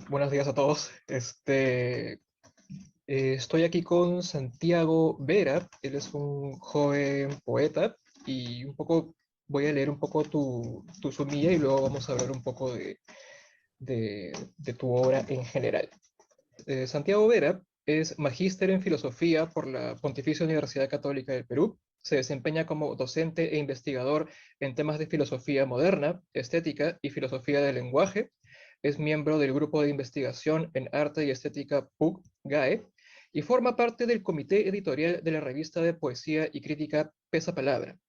Buenos días a todos. Estoy aquí con Santiago Vera. Él es un joven poeta y un poco voy a leer un poco tu sumilla y luego vamos a hablar un poco de tu obra en general. Santiago Vera es magíster en filosofía por la Pontificia Universidad Católica del Perú. Se desempeña como docente e investigador en temas de filosofía moderna, estética y filosofía del lenguaje. Es miembro del grupo de investigación en arte y estética PUC-GAE y forma parte del comité editorial de la revista de poesía y crítica Pesa Palabra.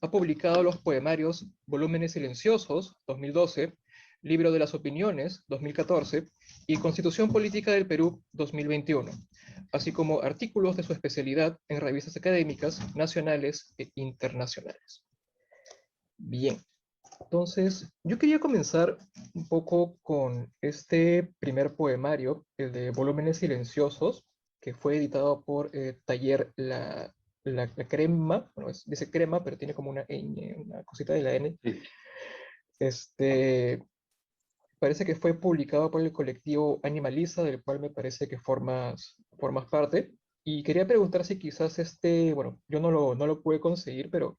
Ha publicado los poemarios Volúmenes Silenciosos, 2012, Libro de las Opiniones, 2014, y Constitución Política del Perú, 2021, así como artículos de su especialidad en revistas académicas nacionales e internacionales. Bien, entonces yo quería comenzar un poco con este primer poemario, el de Volúmenes Silenciosos, que fue editado por Taller la Crema, bueno, dice crema, pero tiene como una cosita de la N. Sí. Parece que fue publicado por el colectivo Animaliza, del cual me parece que formas parte. Y quería preguntar si quizás bueno, yo no lo pude conseguir, pero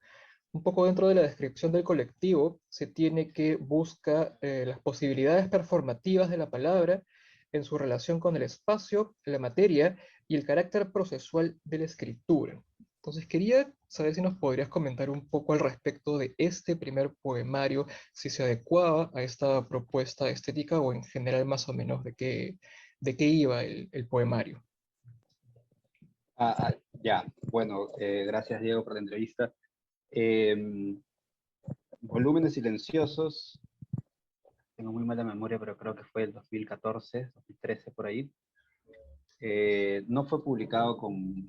un poco dentro de la descripción del colectivo se tiene que busca las posibilidades performativas de la palabra en su relación con el espacio, la materia y el carácter procesual de la escritura. Entonces quería saber si nos podrías comentar un poco al respecto de este primer poemario, si se adecuaba a esta propuesta estética o en general más o menos de qué iba el poemario. Ya, bueno, gracias Diego por la entrevista. Eh, Volúmenes Silenciosos, tengo muy mala memoria, pero creo que fue el 2014, 2013 por ahí. No fue publicado con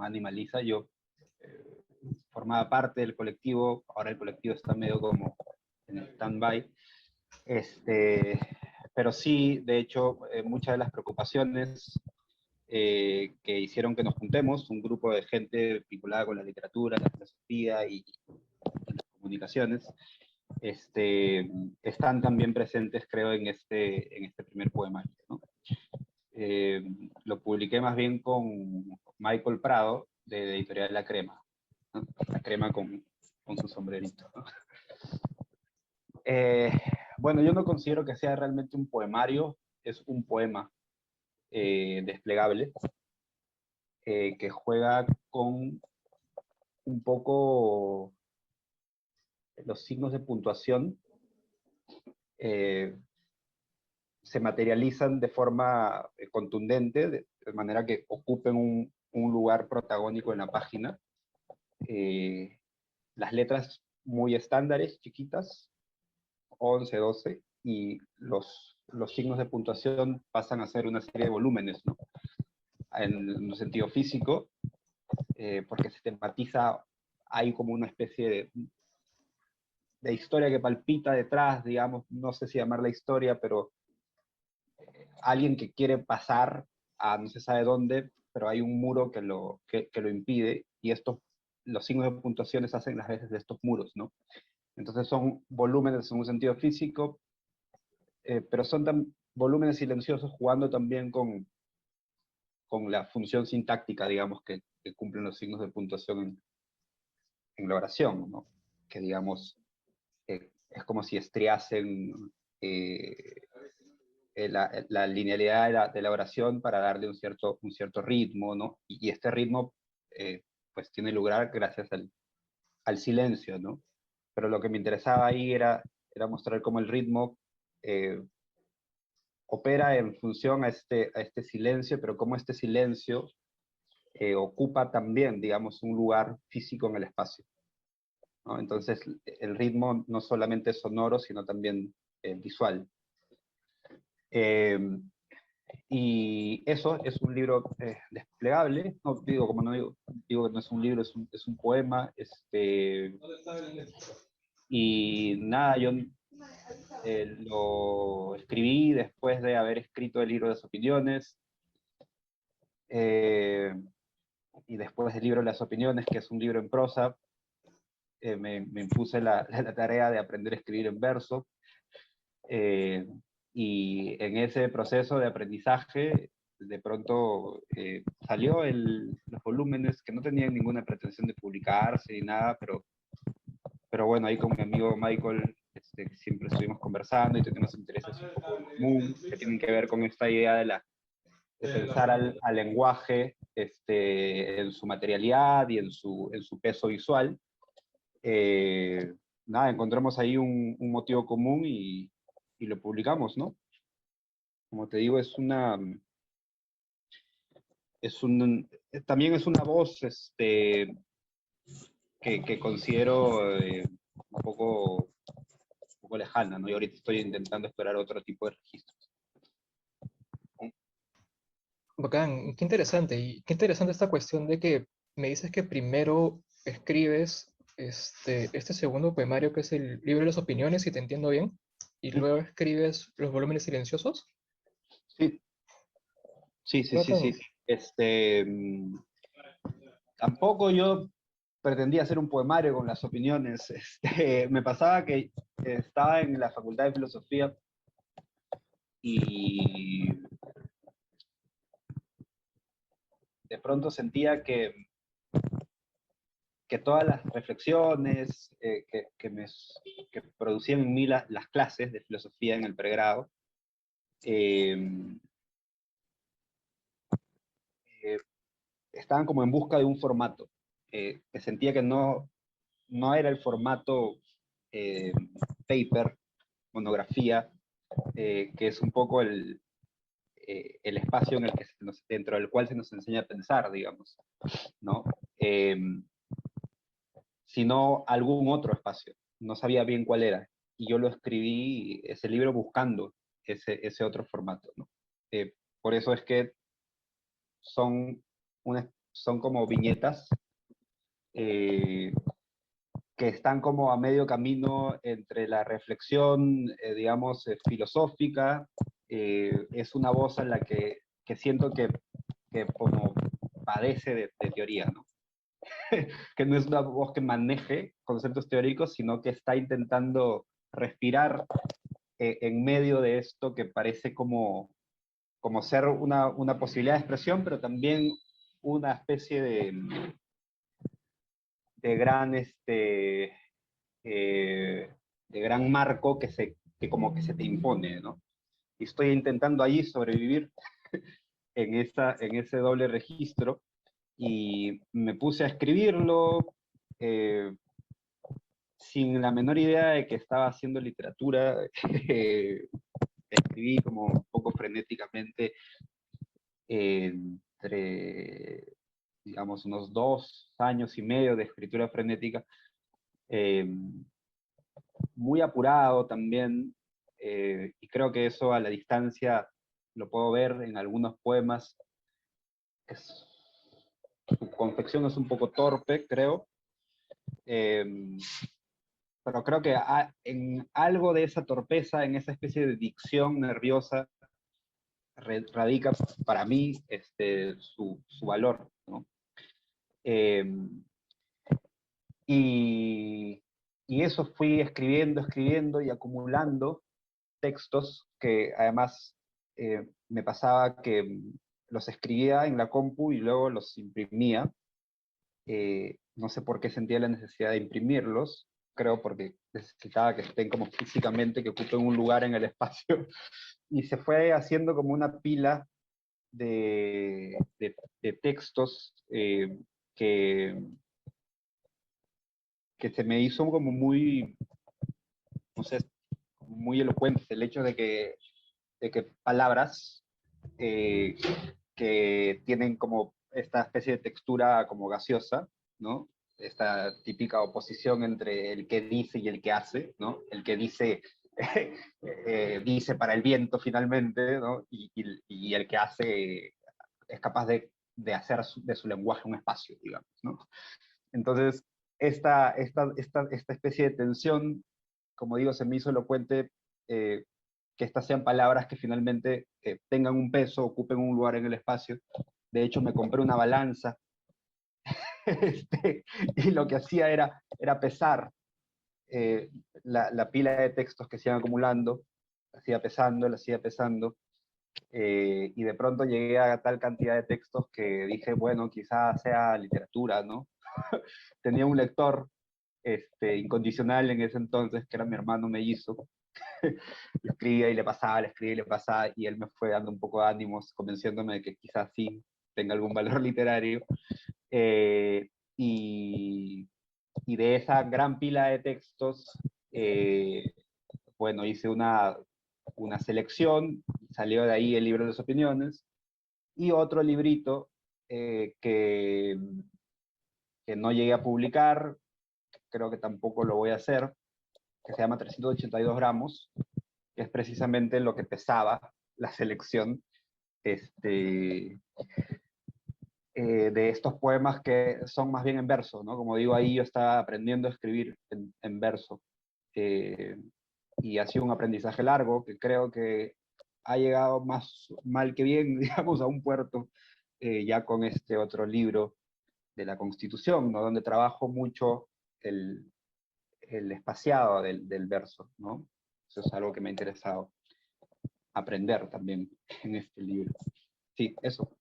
Animaliza, yo formaba parte del colectivo, ahora el colectivo está medio como en stand-by, pero sí, de hecho, muchas de las preocupaciones que hicieron que nos juntemos, un grupo de gente vinculada con la literatura, la filosofía y las comunicaciones, están también presentes, creo, en este primer poemario, ¿no? Lo publiqué más bien con Michael Prado, de Editorial La Crema, ¿no? La Crema con su sombrerito, ¿no? Eh, bueno, yo no considero que sea realmente un poemario, es un poema desplegable, que juega con un poco los signos de puntuación, eh, se materializan de forma contundente, de manera que ocupen un lugar protagónico en la página. Eh, las letras muy estándares, chiquitas, 11, 12, y los signos de puntuación pasan a ser una serie de volúmenes, ¿no? En un sentido físico, porque se tematiza, hay como una especie de historia que palpita detrás, digamos, no sé si llamarla historia, pero alguien que quiere pasar a no se sabe dónde, pero hay un muro que lo impide, y los signos de puntuaciones hacen las veces de estos muros, ¿no? Entonces son volúmenes en un sentido físico, pero son volúmenes silenciosos jugando también con la función sintáctica, digamos, que cumplen los signos de puntuación en la oración, ¿no? Que digamos, es como si estriasen la linealidad de la oración para darle un cierto ritmo, ¿no? Y este ritmo, pues tiene lugar gracias al silencio, ¿no? Pero lo que me interesaba ahí era mostrar cómo el ritmo eh, opera en función a este silencio, pero cómo este silencio ocupa también, digamos, un lugar físico en el espacio, ¿no? Entonces, el ritmo no solamente es sonoro, sino también visual. Eh, y eso es un libro desplegable, no digo, como no digo que no es un libro, es un poema, y nada, yo lo escribí después de haber escrito el libro de las opiniones, eh, y después del libro de las opiniones, que es un libro en prosa, me impuse la tarea de aprender a escribir en verso. Y en ese proceso de aprendizaje, de pronto salió los volúmenes que no tenían ninguna pretensión de publicarse ni nada, pero bueno, ahí con mi amigo Michael siempre estuvimos conversando y tenemos intereses un poco en común que tienen que ver con esta idea de pensar al lenguaje en su materialidad y en su peso visual. Nada, encontramos ahí un motivo común y lo publicamos, ¿no? Como te digo, también es una voz que considero un poco lejana, ¿no? Y ahorita estoy intentando explorar otro tipo de registros. Bacán, qué interesante. Y qué interesante esta cuestión de que me dices que primero escribes este segundo poemario, que es el libro de las opiniones, si te entiendo bien, y luego escribes los volúmenes silenciosos. Sí, sí, sí, sí, Bacán. sí. Tampoco yo pretendía hacer un poemario con las opiniones. Me pasaba que estaba en la Facultad de Filosofía y de pronto sentía que todas las reflexiones que producían en mí las clases de filosofía en el pregrado, eh, eh, estaban como en busca de un formato, que sentía que no era el formato eh, paper, monografía, que es un poco el espacio en el que dentro del cual se nos enseña a pensar, digamos, ¿no? Eh, sino algún otro espacio. No sabía bien cuál era. Y yo lo escribí, ese libro, buscando ese otro formato, ¿no? Por eso es que son, son como viñetas eh, que están como a medio camino entre la reflexión, digamos, filosófica. Es una voz en la que siento que como padece de teoría, ¿no? Que no es una voz que maneje conceptos teóricos, sino que está intentando respirar en medio de esto que parece como ser una posibilidad de expresión, pero también una especie de gran, de gran marco que como que se te impone, ¿no? Y estoy intentando allí sobrevivir en ese doble registro y me puse a escribirlo, eh, sin la menor idea de que estaba haciendo literatura. Escribí como un poco frenéticamente entre, digamos, unos 2 años y medio de escritura frenética, eh, muy apurado también, y creo que eso a la distancia lo puedo ver en algunos poemas. Su confección es un poco torpe, creo, eh, pero creo que en algo de esa torpeza, en esa especie de dicción nerviosa, radica para mí su valor, ¿no? Eh, y, y eso fui escribiendo, escribiendo y acumulando textos que además me pasaba que los escribía en la compu y luego los imprimía. No sé por qué sentía la necesidad de imprimirlos, creo porque necesitaba que estén como físicamente, que ocupen un lugar en el espacio, y se fue haciendo como una pila de textos que, que se me hizo como muy, no sé, muy elocuente el hecho de que palabras eh, que tienen como esta especie de textura como gaseosa, ¿no? Esta típica oposición entre el que dice y el que hace, ¿no? El que dice, dice para el viento finalmente, ¿no? Y el que hace es capaz de hacer de su lenguaje un espacio, digamos, ¿no? Entonces, esta especie de tensión, como digo, se me hizo elocuente, eh, que estas sean palabras que finalmente tengan un peso, ocupen un lugar en el espacio. De hecho, me compré una balanza y lo que hacía era pesar la pila de textos que se iban acumulando, la hacía pesando, y de pronto llegué a tal cantidad de textos que dije, bueno, quizás sea literatura, ¿no? Tenía un lector incondicional en ese entonces, que era mi hermano mellizo. Le escribía y le pasaba, le escribía y le pasaba, y él me fue dando un poco de ánimos, convenciéndome de que quizás sí tenga algún valor literario. Eh, y, y de esa gran pila de textos, bueno, hice una selección, salió de ahí el libro de las opiniones, y otro librito que no llegué a publicar, creo que tampoco lo voy a hacer, que se llama 382 gramos, que es precisamente lo que pesaba la selección de estos poemas que son más bien en verso, ¿no? Como digo, ahí yo estaba aprendiendo a escribir en verso. Eh, y ha sido un aprendizaje largo que creo que ha llegado más mal que bien, digamos, a un puerto, ya con este otro libro de la Constitución, ¿no? Donde trabajo mucho el espaciado del verso, ¿no? Eso es algo que me ha interesado aprender también en este libro. Sí, eso.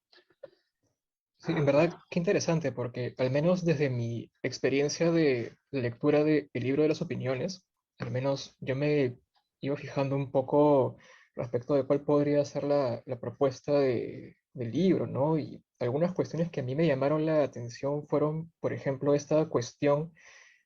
Sí, en verdad, qué interesante, porque al menos desde mi experiencia de lectura del libro de las opiniones, al menos yo me iba fijando un poco respecto de cuál podría ser la propuesta del libro, ¿no? Y algunas cuestiones que a mí me llamaron la atención fueron, por ejemplo, esta cuestión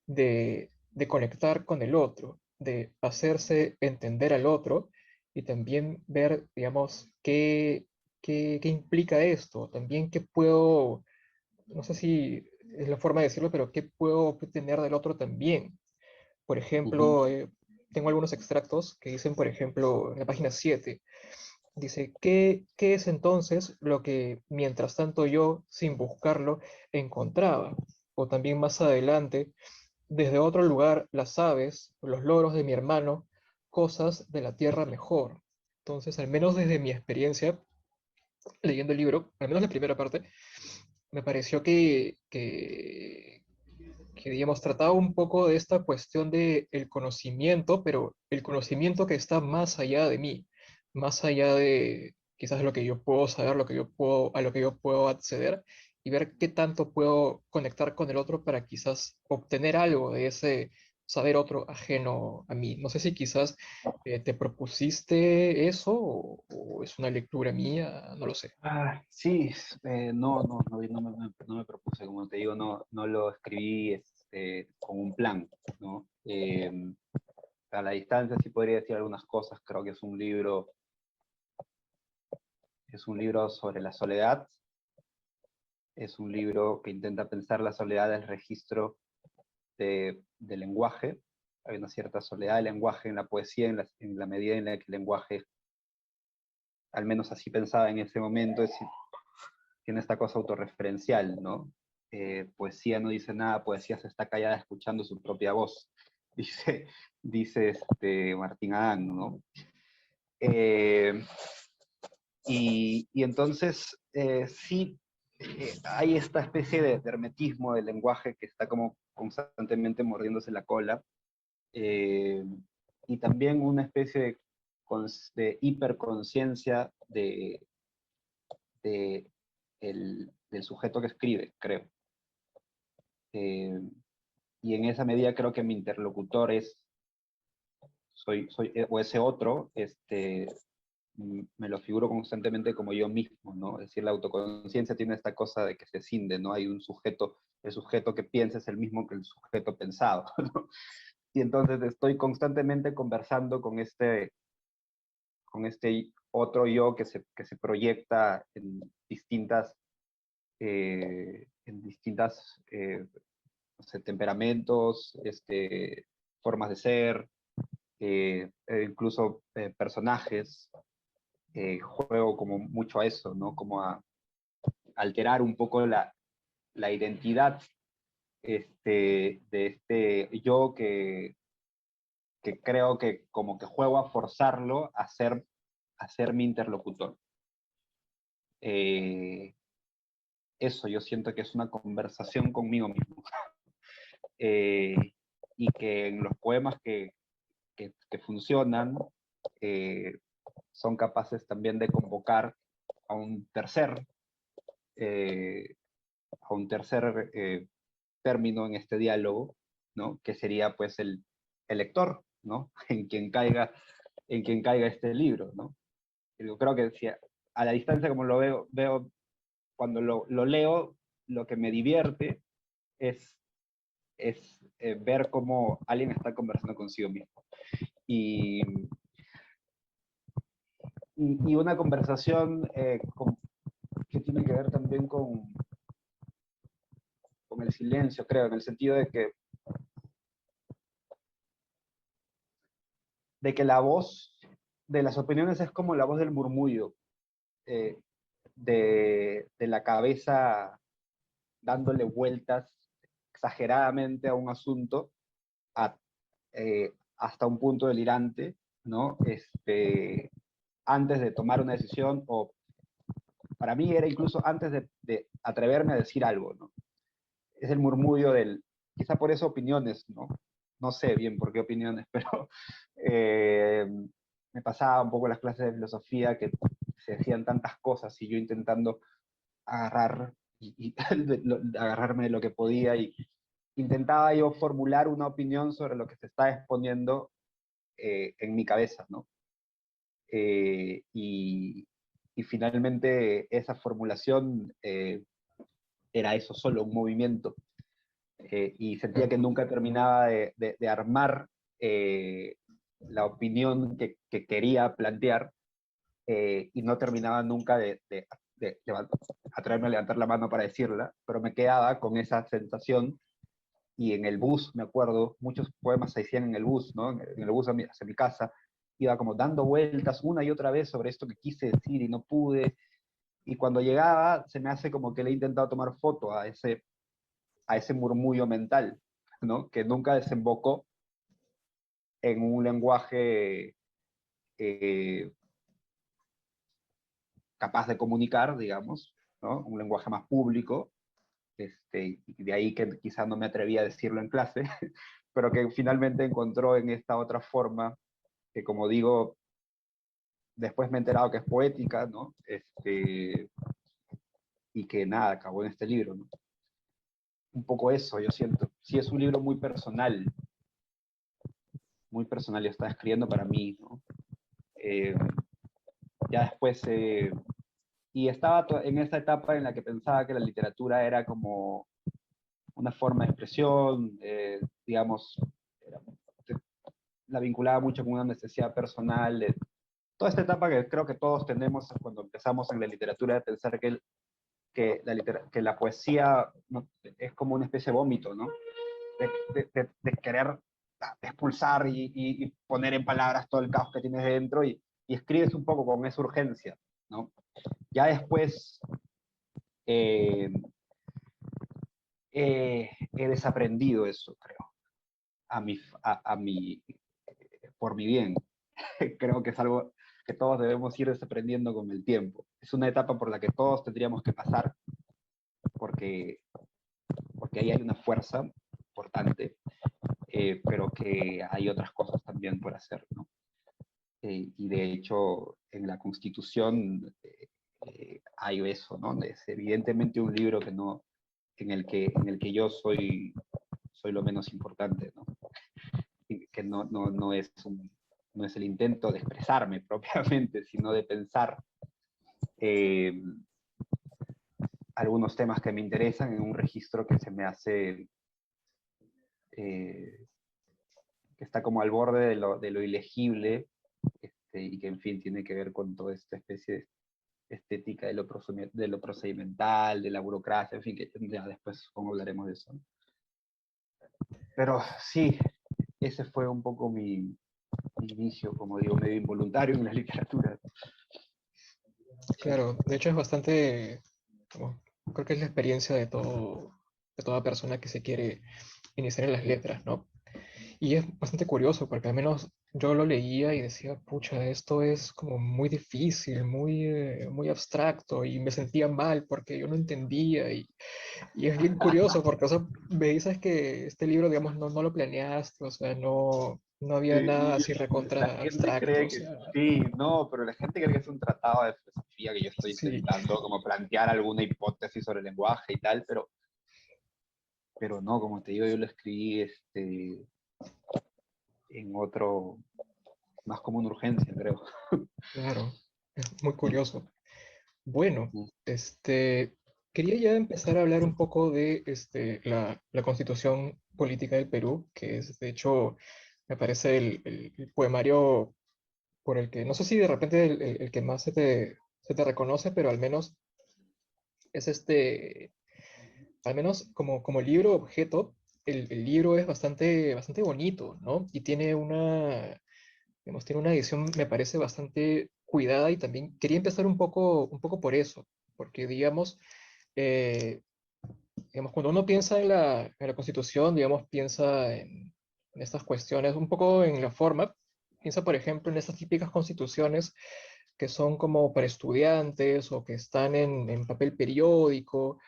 de conectar con el otro, de hacerse entender al otro y también ver, digamos, qué implica esto, también qué puedo, no sé si es la forma de decirlo, pero qué puedo obtener del otro también. Por Uh -huh. ejemplo, tengo algunos extractos que dicen, por ejemplo, en la página 7 dice, ¿qué es entonces lo que mientras tanto yo, sin buscarlo, encontraba? O también más adelante, desde otro lugar, las aves, los loros de mi hermano, cosas de la tierra mejor. Entonces, al menos desde mi experiencia leyendo el libro, al menos la primera parte, me pareció que digamos, trataba un poco de esta cuestión de el conocimiento, pero el conocimiento que está más allá de mí, más allá de quizás lo que yo puedo saber, a lo que yo puedo acceder, y ver qué tanto puedo conectar con el otro para quizás obtener algo de ese saber otro ajeno a mí. No sé si quizás te propusiste eso o es una lectura mía, no lo sé. Sí, no me propuse, como te digo, no lo escribí con un plan, ¿no? A la distancia sí podría decir algunas cosas, creo que es un libro sobre la soledad, es un libro que intenta pensar la soledad del registro del lenguaje. Hay una cierta soledad del lenguaje en la poesía, en la medida en la que el lenguaje, al menos así pensaba en ese momento, tiene esta cosa autorreferencial, ¿no? Poesía no dice nada, poesía se está callada escuchando su propia voz, dice, dice Martín Adán, ¿no? Eh, y entonces, sí, hay esta especie de hermetismo del lenguaje que está como constantemente mordiéndose la cola, eh, y también una especie de hiperconciencia del sujeto que escribe, creo. Eh, y en esa medida creo que mi interlocutor o ese otro, me lo figuro constantemente como yo mismo, ¿no? Es decir, la autoconciencia tiene esta cosa de que se cinde, ¿no? Hay un sujeto, el sujeto que piensa es el mismo que el sujeto pensado, ¿no? Y entonces estoy constantemente conversando con este otro yo que se proyecta en distintas no sé, temperamentos, formas de ser, incluso personajes. Juego como mucho a eso, ¿no? Como a alterar un poco la identidad de este yo que creo que como que juego a forzarlo a ser mi interlocutor. Eh, Eso yo siento que es una conversación conmigo mismo. Eh, y que en los poemas que funcionan, son capaces también de convocar a un tercer, eh, término en este diálogo, ¿no? Que sería pues el lector, ¿no? En quien caiga este libro, ¿no? Yo creo que si a la distancia como lo veo cuando lo leo, lo que me divierte es ver cómo alguien está conversando consigo mismo. Y, y una conversación que tiene que ver también con el silencio, creo, en el sentido de que la voz de las opiniones es como la voz del murmullo, eh, de la cabeza dándole vueltas exageradamente a un asunto a, hasta un punto delirante, ¿no? Antes de tomar una decisión, o para mí era incluso antes de atreverme a decir algo, ¿no? Es el murmullo quizá por eso opiniones, ¿no? No sé bien por qué opiniones, pero me pasaba un poco en las clases de filosofía que se decían tantas cosas y yo intentando agarrar agarrarme de lo que podía y intentaba yo formular una opinión sobre lo que se está exponiendo en mi cabeza, ¿no? Y finalmente esa formulación era eso solo, un movimiento. Y sentía que nunca terminaba de armar la opinión que quería plantear y no terminaba nunca de atreverme a levantar la mano para decirla, pero me quedaba con esa sensación. Y en el bus, me acuerdo, muchos poemas se decían en el bus, ¿no? En el bus hacia mi casa, iba como dando vueltas una y otra vez sobre esto que quise decir y no pude. Y cuando llegaba, se me hace como que le he intentado tomar foto a ese murmullo mental, ¿no? Que nunca desembocó en un lenguaje eh, capaz de comunicar, digamos, ¿no? Un lenguaje más público, y de ahí que quizás no me atrevía a decirlo en clase, pero que finalmente encontró en esta otra forma, que como digo, después me he enterado que es poética, ¿no? Y que nada, acabó en este libro, ¿no? Un poco eso, yo siento. Sí, es un libro muy personal, y está escribiendo para mí, ¿no? Eh, ya después, y estaba en esa etapa en la que pensaba que la literatura era como una forma de expresión, digamos, era- la vinculaba mucho con una necesidad personal, toda esta etapa que creo que todos tenemos cuando empezamos en la literatura, de pensar que la poesía, ¿no? Es como una especie de vómito, ¿no? De querer expulsar y poner en palabras todo el caos que tienes dentro y escribes un poco con esa urgencia, ¿no? Ya después eh, he desaprendido eso, creo, a mi, por mi bien. Creo que es algo que todos debemos ir desaprendiendo con el tiempo. Es una etapa por la que todos tendríamos que pasar, porque, porque ahí hay una fuerza importante, pero que hay otras cosas también por hacer, ¿no? Y de hecho, en la Constitución hay eso, ¿no? Es evidentemente un libro que no, en el que yo soy lo menos importante, ¿no? Y que no es el intento de expresarme propiamente, sino de pensar eh, algunos temas que me interesan en un registro que se me hace, eh, que está como al borde de lo ilegible, y que en fin tiene que ver con toda esta especie de estética de lo procedimental, de la burocracia, en fin, que ya después como hablaremos de eso, ¿no? Pero sí, ese fue un poco mi inicio, como digo, medio involuntario en la literatura. Claro, de hecho es bastante, como, creo que es la experiencia de de toda persona que se quiere iniciar en las letras, ¿no? Y es bastante curioso porque al menos yo lo leía y decía, pucha, esto es como muy difícil, muy abstracto y me sentía mal porque yo no entendía y es bien curioso porque, o sea, me dices que este libro, digamos, no lo planeaste, o sea, No había Sí, nada así la recontra gente abstracto, cree o que sea, sí, no, pero la gente cree que es un tratado de filosofía que yo estoy sí, intentando como plantear alguna hipótesis sobre el lenguaje y tal, pero no, como te digo, yo lo escribí en otro, más como una urgencia, creo. claro, es muy Mm, curioso. Bueno, mm. quería ya empezar a hablar un poco de la Constitución Política del Perú, que es, de hecho, me parece el poemario por el que, no sé si de repente el que más se te reconoce, pero al menos es al menos como libro objeto, el libro es bastante bonito, ¿no? Y tiene digamos, tiene una edición, me parece, bastante cuidada y también quería empezar un poco por eso, porque eh, digamos, cuando uno piensa en en la Constitución, digamos, piensa en estas cuestiones, un poco en la forma, piensa, por ejemplo, en estas típicas constituciones que son como para estudiantes o que están en papel periódico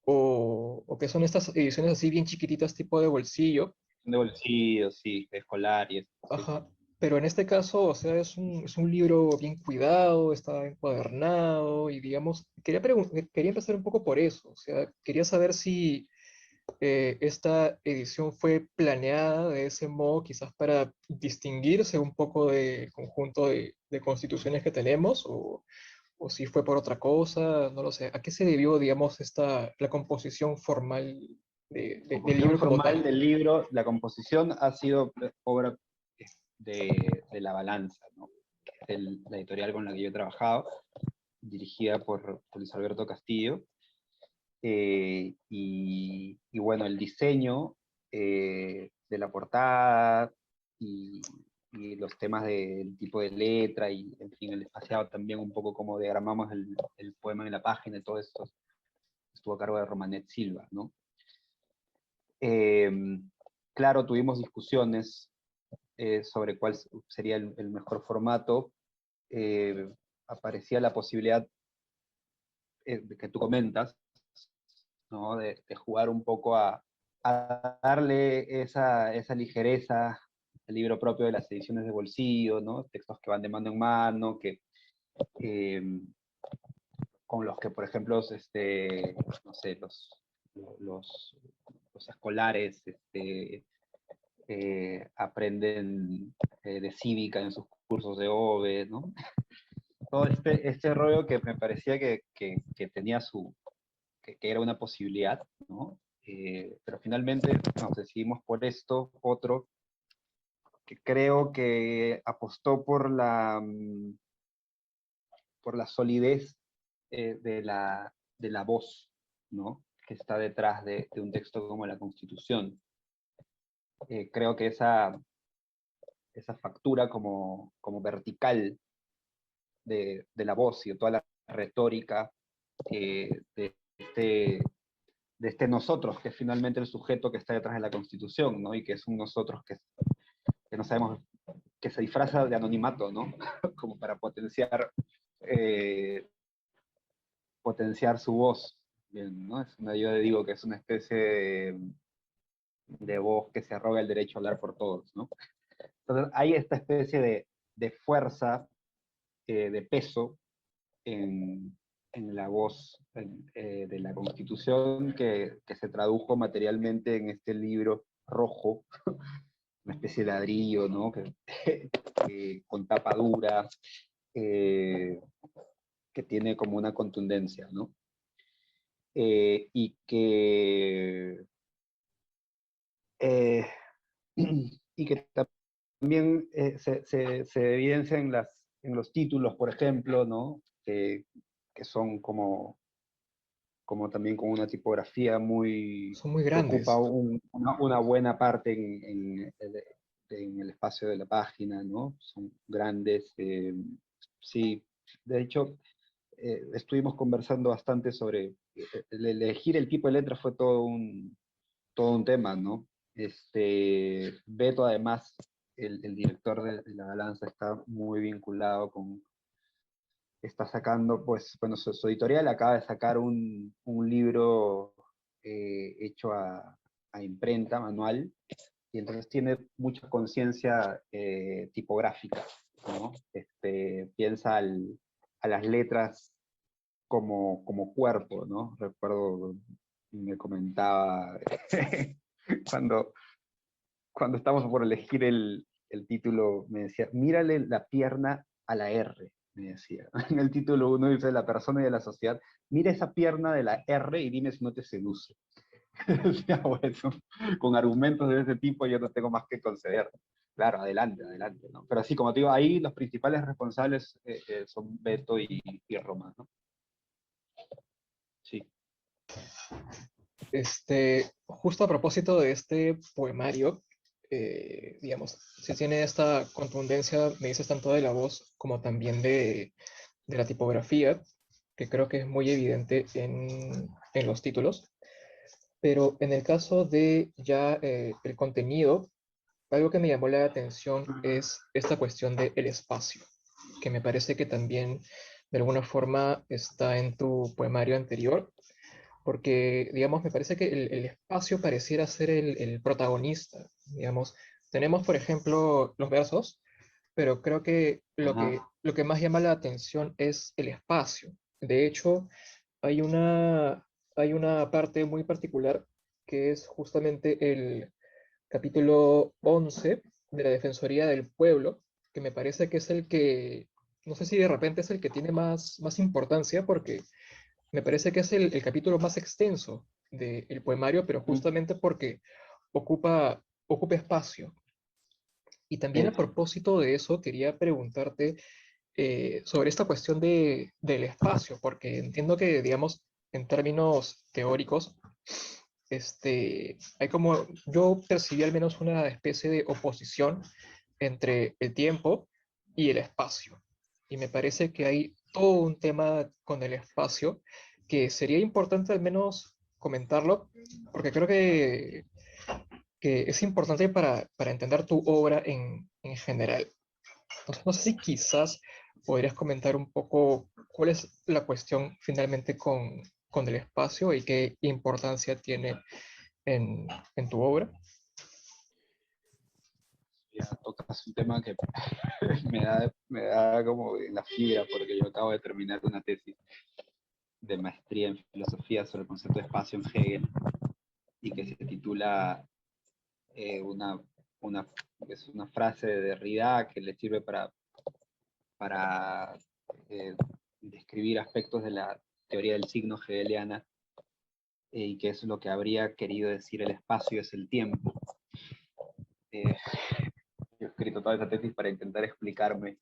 o que son estas ediciones así bien chiquititas tipo de bolsillo. De bolsillo, sí, escolar y eso, sí. Ajá. Pero en este caso, o sea, es un libro bien cuidado, está encuadernado y digamos, quería empezar un poco por eso, o sea, quería saber si esta edición fue planeada de ese modo, quizás para distinguirse un poco del conjunto de constituciones que tenemos, o si fue por otra cosa, no lo sé. ¿A qué se debió, digamos, la composición formal del Composición libro como formal tal? del libro, la composición ha sido obra de La Balanza, ¿no? Que es la editorial con la que yo he trabajado, dirigida por Luis Alberto Castillo. Y bueno, el diseño de la portada y, y los temas del tipo de letra y, en fin, el espaciado también un poco como diagramamos el poema en la página y todo esto estuvo a cargo de Romanet Silva, ¿no? Eh, claro, tuvimos discusiones sobre cuál sería el mejor formato. Eh, Aparecía la posibilidad que tú comentas, ¿no? De jugar un poco a darle esa ligereza al libro propio de las ediciones de bolsillo, ¿no? Textos que van de mano en mano, eh, con los que, por ejemplo, no sé, los, los escolares aprenden de cívica en sus cursos de OVE, ¿no? Todo este rollo que me parecía que tenía que era una posibilidad, ¿no? Pero finalmente nos decidimos por esto, otro, que creo que apostó por la solidez de la voz, ¿no? Que está detrás de un texto como la Constitución. Creo que esa factura como vertical de la voz y de toda la retórica de este nosotros, que es finalmente el sujeto que está detrás de la Constitución, ¿no? Y que es un nosotros que no sabemos, que se disfraza de anonimato, ¿no? Como para eh, potenciar su voz. Bien, ¿no? Yo digo que es una especie de voz que se arroga el derecho a hablar por todos, ¿no? Entonces hay esta especie de fuerza, de peso en la voz de la Constitución que se tradujo materialmente en este libro rojo, una especie de ladrillo, ¿no? Con tapa dura, eh, que tiene como una contundencia, ¿no? Y eh, y que también se evidencia en los títulos, por ejemplo, ¿no? Que son como también con una tipografía Son muy que ocupa grandes. una buena parte en el espacio de la página, ¿no? Son grandes. Sí, de hecho, estuvimos conversando bastante sobre elegir el tipo de letra fue todo un tema, ¿no? Beto, además, el director de La Balanza, está muy vinculado está sacando, pues, bueno, su editorial acaba de sacar un libro hecho a imprenta, manual, y entonces tiene mucha conciencia tipográfica, ¿no? Piensa a las letras como cuerpo, ¿no? Recuerdo, me comentaba cuando, cuando estábamos por elegir el título, me decía, mírale la pierna a la R, me decía. En el título uno dice la persona y de la sociedad, mira esa pierna de la R y dime si no te seduce. Decía, bueno, con argumentos de ese tipo yo no tengo más que conceder. Claro, adelante, adelante, ¿no? Pero así como te digo, ahí los principales responsables son Beto y Roma, ¿no? Sí. Justo a propósito de este poemario, digamos, si tiene esta contundencia, me dices tanto de la voz como también de la tipografía, que creo que es muy evidente en los títulos, pero en el caso de ya el contenido, algo que me llamó la atención es esta cuestión del espacio, que me parece que también de alguna forma está en tu poemario anterior, porque, digamos, me parece que el espacio pareciera ser el protagonista, digamos. Tenemos, por ejemplo, los versos, pero creo que Ajá. lo que más llama la atención es el espacio. De hecho, hay hay una parte muy particular que es justamente el capítulo 11 de la Defensoría del Pueblo, que me parece que es el que, no sé si de repente es el que tiene más importancia, porque me parece que es el capítulo más extenso del poemario, pero Mm. justamente porque ocupa espacio. Y también a Sí. propósito de eso, quería preguntarte sobre esta cuestión del espacio, porque entiendo que, digamos, en términos teóricos, hay como, yo percibí al menos una especie de oposición entre el tiempo y el espacio. Y me parece que hay todo un tema con el espacio que sería importante al menos comentarlo, porque creo que es importante para entender tu obra en general. Entonces, no sé si quizás podrías comentar un poco cuál es la cuestión finalmente con el espacio y qué importancia tiene en tu obra. Ya tocas un tema que me da como en la fibra, porque yo acabo de terminar una tesis de maestría en filosofía sobre el concepto de espacio en Hegel, y que se titula eh, una, una, es una frase de Derrida que le sirve para describir aspectos de la teoría del signo hegeliana, y que es lo que habría querido decir el espacio es el tiempo. Eh, yo he escrito toda esa tesis para intentar explicarme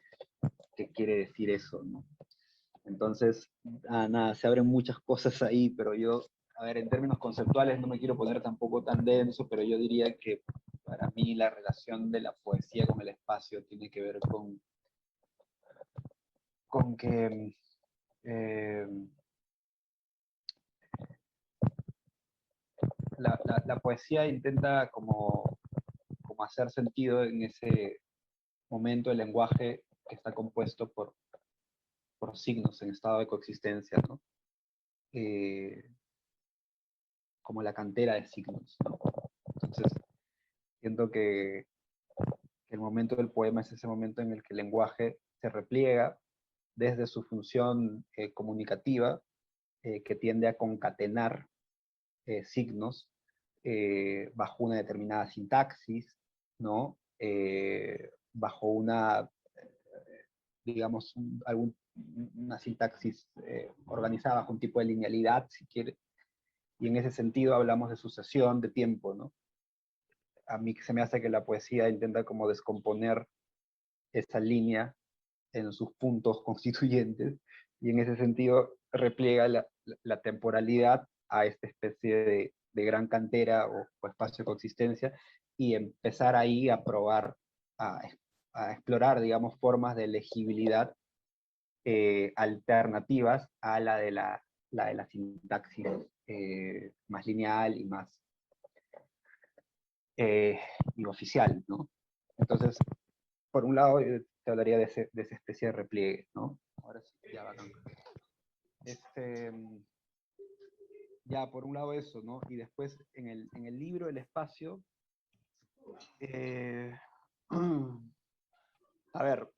qué quiere decir eso, ¿no? Entonces, nada, se abren muchas cosas ahí, pero yo, a ver, en términos conceptuales no me quiero poner tampoco tan denso, pero yo diría que para mí la relación de la poesía con el espacio tiene que ver con que eh, la poesía intenta como hacer sentido en ese momento el lenguaje que está compuesto por signos en estado de coexistencia, ¿no? Eh, como la cantera de signos, ¿no? Entonces, siento que el momento del poema es ese momento en el que el lenguaje se repliega desde su función comunicativa, que tiende a concatenar signos bajo una determinada sintaxis, ¿no? Bajo una, digamos, una sintaxis organizada bajo un tipo de linealidad, si quiere, y en ese sentido hablamos de sucesión de tiempo, ¿no? A mí se me hace que la poesía intenta como descomponer esa línea en sus puntos constituyentes, y en ese sentido repliega la temporalidad a esta especie de gran cantera o espacio de coexistencia, y empezar ahí a probar, a, a explorar, digamos, formas de legibilidad alternativas a la de la sintaxis más lineal y más eh, y oficial, ¿no? Entonces, por un lado, te hablaría de esa especie de repliegue, ¿no? Ahora sí, ya bacán. Este, ya, por un lado eso, ¿no? Y después en el libro El Espacio Eh, a ver,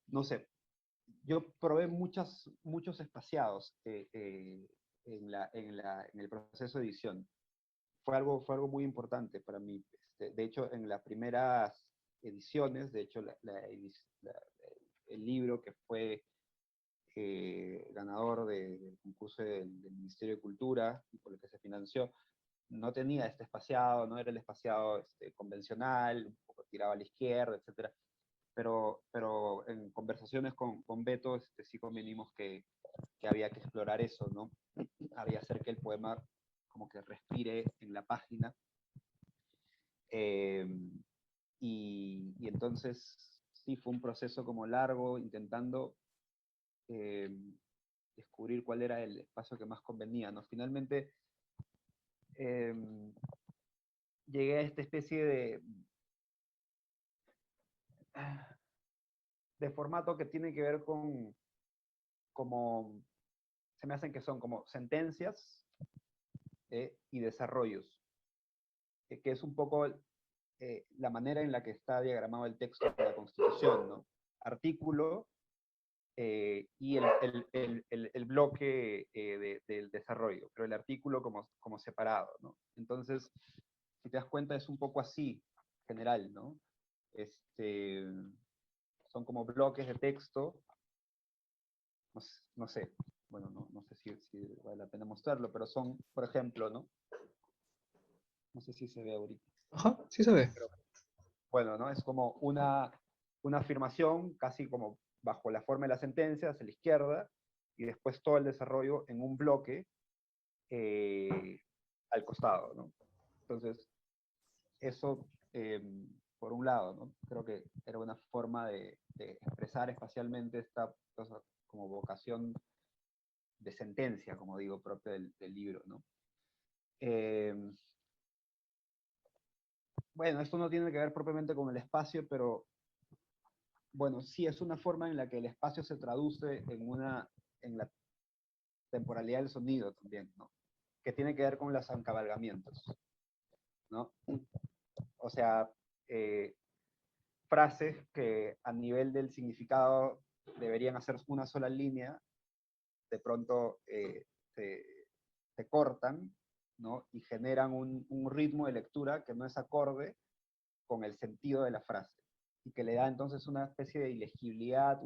no sé. Yo probé muchos espaciados en el proceso de edición. Fue algo muy importante para mí. De hecho, en las primeras ediciones, de hecho, el libro que fue ganador del concurso del Ministerio de Cultura y por el que se financió, no tenía este espaciado, no era el espaciado convencional, un poco tiraba a la izquierda, etcétera. Pero en conversaciones con Beto sí convenimos que había que explorar eso, ¿no? Había hacer que el poema como que respire en la página. Eh, y entonces sí, fue un proceso como largo, intentando eh, descubrir cuál era el espacio que más convenía, ¿no? Finalmente eh, llegué a esta especie de formato que tiene que ver con como se me hacen que son como sentencias y desarrollos, que es un poco la manera en la que está diagramado el texto de la Constitución, ¿no? Artículo y el bloque del desarrollo, pero el artículo como separado, ¿no? Entonces, si te das cuenta, es un poco así, general, ¿no? Este, son como bloques de texto, no sé, bueno, no sé si vale la pena mostrarlo, pero son, por ejemplo, ¿no? No sé si se ve ahorita. Ajá, sí se ve. Pero, bueno, ¿no? Es como una afirmación, casi como bajo la forma de la sentencia, hacia la izquierda, y después todo el desarrollo en un bloque eh, al costado, ¿no? Entonces, eso, por un lado, ¿no? Creo que era una forma de expresar espacialmente esta cosa como vocación de sentencia, como digo, propia del libro, ¿no? Eh, bueno, esto no tiene que ver propiamente con el espacio, pero bueno, sí es una forma en la que el espacio se traduce en la temporalidad del sonido también, ¿no? Que tiene que ver con los encabalgamientos, ¿no? O sea, eh, frases que a nivel del significado deberían hacer una sola línea, de pronto se, se cortan, ¿no? Y generan un ritmo de lectura que no es acorde con el sentido de la frase y que le da entonces una especie de ilegibilidad,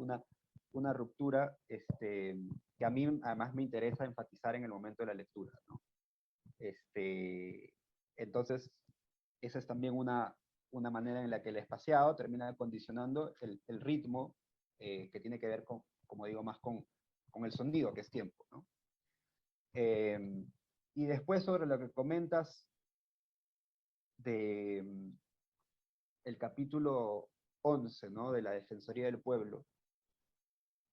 una ruptura que a mí además me interesa enfatizar en el momento de la lectura, ¿no? Entonces, esa es también una manera en la que el espaciado termina condicionando el ritmo que tiene que ver con, como digo, más con el sonido, que es tiempo, ¿no? Eh, y después sobre lo que comentas de el capítulo 11, ¿no? De la Defensoría del Pueblo.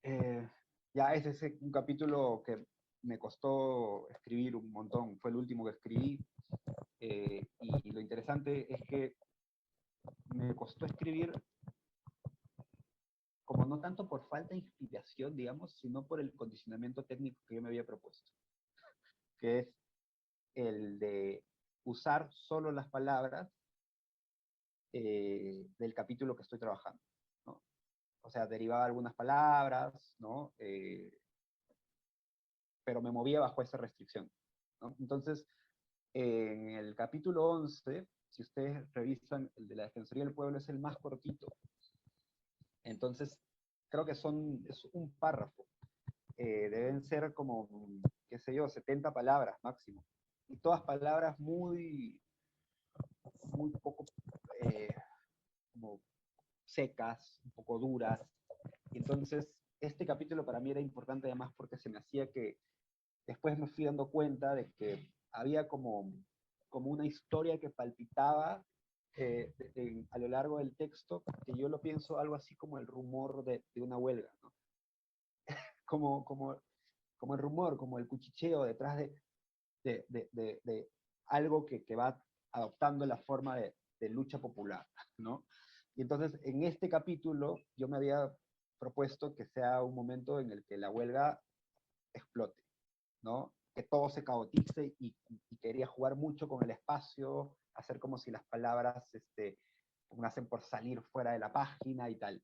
Eh, ya ese es un capítulo que me costó escribir un montón, fue el último que escribí, y lo interesante es que me costó escribir como no tanto por falta de inspiración, digamos, sino por el condicionamiento técnico que yo me había propuesto, que es el de usar solo las palabras del capítulo que estoy trabajando, ¿no? O sea, derivaba algunas palabras, ¿no? Pero me movía bajo esa restricción, ¿no? Entonces, en el capítulo 11, si ustedes revisan, el de la Defensoría del Pueblo es el más cortito. Entonces, creo que es un párrafo. Deben ser como, qué sé yo, 70 palabras máximo. Y todas palabras muy poco eh, como secas, un poco duras. Y entonces, este capítulo para mí era importante además porque se me hacía que después me fui dando cuenta de que había como una historia que palpitaba a lo largo del texto, que yo lo pienso algo así como el rumor de una huelga, ¿no? Como, como, como el rumor, como el cuchicheo detrás de algo que va adoptando la forma de lucha popular, ¿no? Y entonces, en este capítulo, yo me había propuesto que sea un momento en el que la huelga explote, ¿no? Que todo se caotice y quería jugar mucho con el espacio, hacer como si las palabras nacen por salir fuera de la página y tal.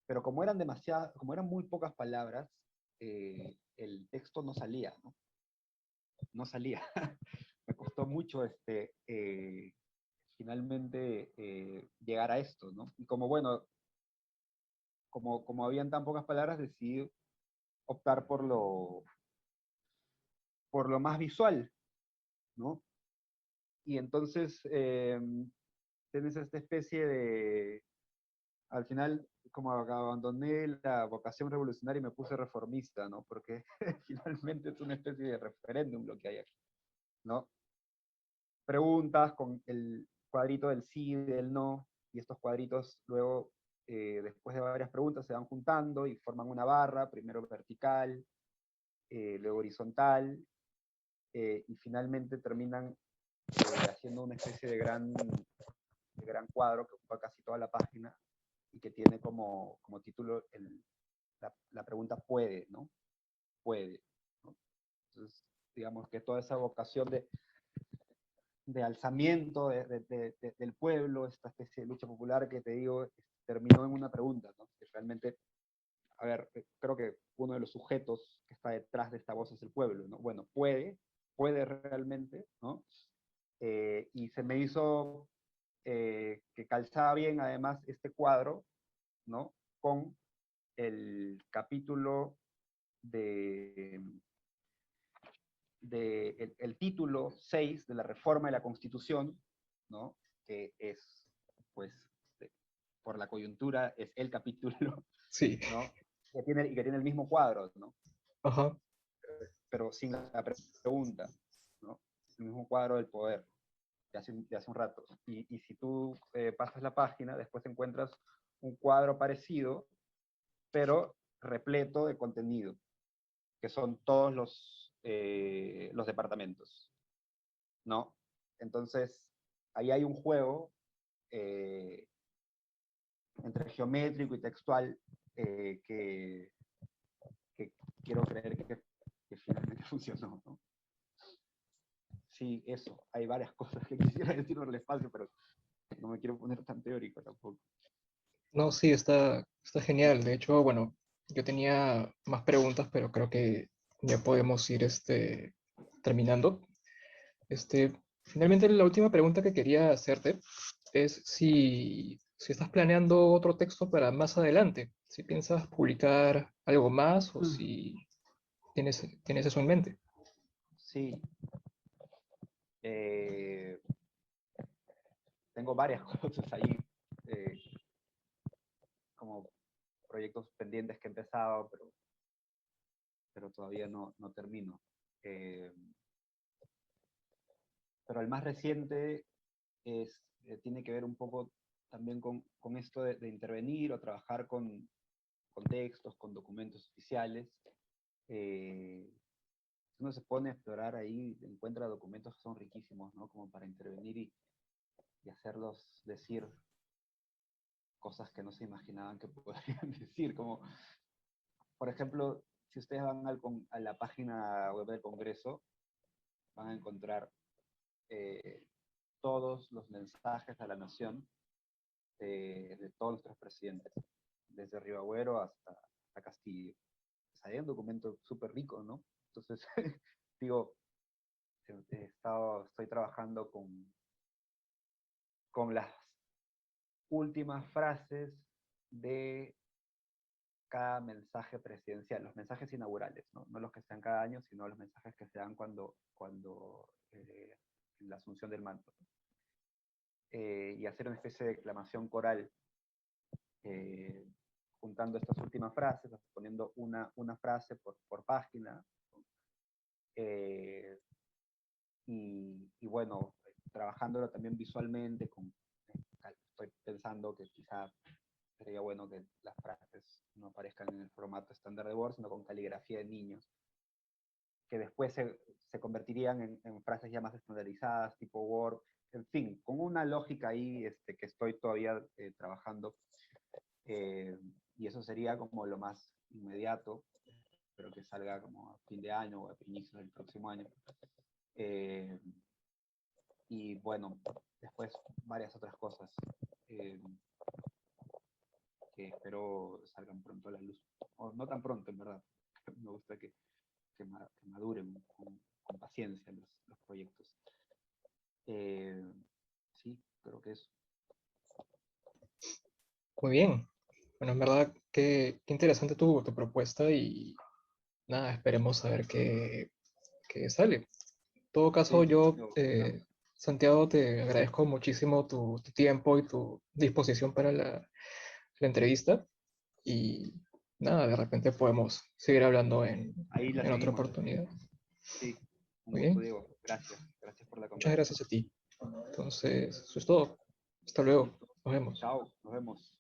Pero como eran como eran muy pocas palabras, el texto no salía, ¿no? No salía. Me costó mucho finalmente llegar a esto, ¿no? Y como bueno, como habían tan pocas palabras, decidí optar por lo más visual, ¿no? Y entonces tienes esta especie de, al final, como abandoné la vocación revolucionaria y me puse reformista, ¿no? Porque finalmente es una especie de referéndum lo que hay aquí, ¿no? Preguntas con el cuadrito del sí, del no, y estos cuadritos luego, después de varias preguntas, se van juntando y forman una barra, primero vertical, luego horizontal, y finalmente terminan haciendo una especie de gran cuadro que ocupa casi toda la página y que tiene como título la pregunta puede, ¿no? Puede, ¿no? Entonces, digamos que toda esa vocación de alzamiento del pueblo, esta especie de lucha popular que te digo, terminó en una pregunta, ¿no? Que realmente, a ver, creo que uno de los sujetos que está detrás de esta voz es el pueblo, ¿no? Bueno, puede realmente, ¿no? Y se me hizo que calzaba bien además este cuadro, ¿no? Con el capítulo de, el título 6 de la reforma de la Constitución, ¿no? Que es, pues, por la coyuntura, es el capítulo, Sí, ¿no? Y que tiene el mismo cuadro, ¿no? ajá. Pero sin la pregunta, ¿no? El mismo cuadro del poder de hace un rato. Y si tú pasas la página, después encuentras un cuadro parecido, pero repleto de contenido, que son todos los departamentos, ¿no? Entonces, ahí hay un juego eh, entre geométrico y textual que quiero creer que finalmente funcionó, ¿no? Sí, eso. Hay varias cosas que quisiera decir sobre el espacio, pero no me quiero poner tan teórico tampoco. No, sí, está genial. De hecho, bueno, yo tenía más preguntas, pero creo que ya podemos ir terminando. Finalmente, la última pregunta que quería hacerte es si estás planeando otro texto para más adelante, si piensas publicar algo más o si tienes eso en mente. Sí, eh, tengo varias cosas ahí, eh, como proyectos pendientes que he empezado, pero todavía no termino. Eh, pero el más reciente tiene que ver un poco también con esto de intervenir o trabajar con textos, con documentos oficiales. Eh, Uno se pone a explorar ahí, encuentra documentos que son riquísimos, ¿no? Como para intervenir y hacerlos decir cosas que no se imaginaban que podrían decir, como, por ejemplo, si ustedes van a la página web del Congreso, van a encontrar eh, todos los mensajes a la nación de todos nuestros presidentes, desde Rivagüero hasta Castillo. O sea, hay un documento súper rico, ¿no? Entonces, digo, estoy trabajando con las últimas frases de cada mensaje presidencial, los mensajes inaugurales, ¿no? No los que se dan cada año, sino los mensajes que se dan cuando en la asunción del manto. Y hacer una especie de declamación coral, eh, juntando estas últimas frases, poniendo una frase por página, eh, y bueno, trabajándolo también visualmente, estoy pensando que quizá sería bueno que las frases no aparezcan en el formato estándar de Word, sino con caligrafía de niños, que después se convertirían en frases ya más estandarizadas, tipo Word, en fin, con una lógica ahí que estoy todavía trabajando, y eso sería como lo más inmediato, pero que salga como a fin de año o a inicios del próximo año. Y bueno, después varias otras cosas. eh, que espero salgan pronto a la luz. O no tan pronto, en verdad. Me gusta que maduren con paciencia los proyectos. Sí, creo que eso. Muy bien. Bueno, en verdad, qué interesante tu propuesta y nada, esperemos a ver qué sale. En todo caso, Sí, yo, hablamos. Santiago, te agradezco muchísimo tu tiempo y tu disposición para la entrevista y nada, de repente podemos seguir hablando Ahí la en otra seguimos, la oportunidad. seguimos. Sí, un Muy gusto, bien, Diego. Gracias. Gracias por la muchas conversa. gracias a ti. Entonces, eso es todo. Hasta luego. Listo. Nos vemos. Chao, nos vemos.